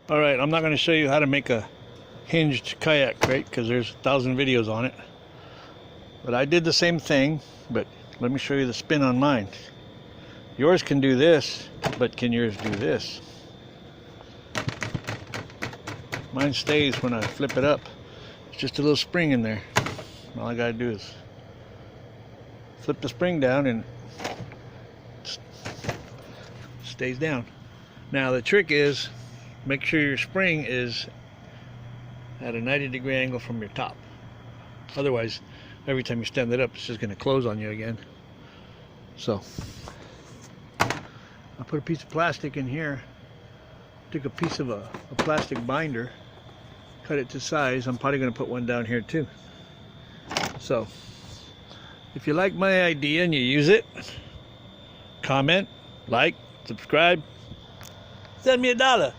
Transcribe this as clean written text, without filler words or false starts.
Alright, I'm not going to show you how to make a hinged kayak crate because there's 1,000 videos on it. But I did the same thing, but let me show you the spin on mine. Yours can do this, but can yours do this? Mine stays when I flip it up. It's just a little spring in there. All I gotta do is flip the spring down and it stays down. Now the trick is, make sure your spring is at a 90-degree angle from your top. Otherwise, every time you stand it up, it's just going to close on you again. So, I put a piece of plastic in here. Took a piece of a plastic binder, cut it to size. I'm probably going to put one down here too. So, if you like my idea and you use it, comment, like, subscribe, send me $1.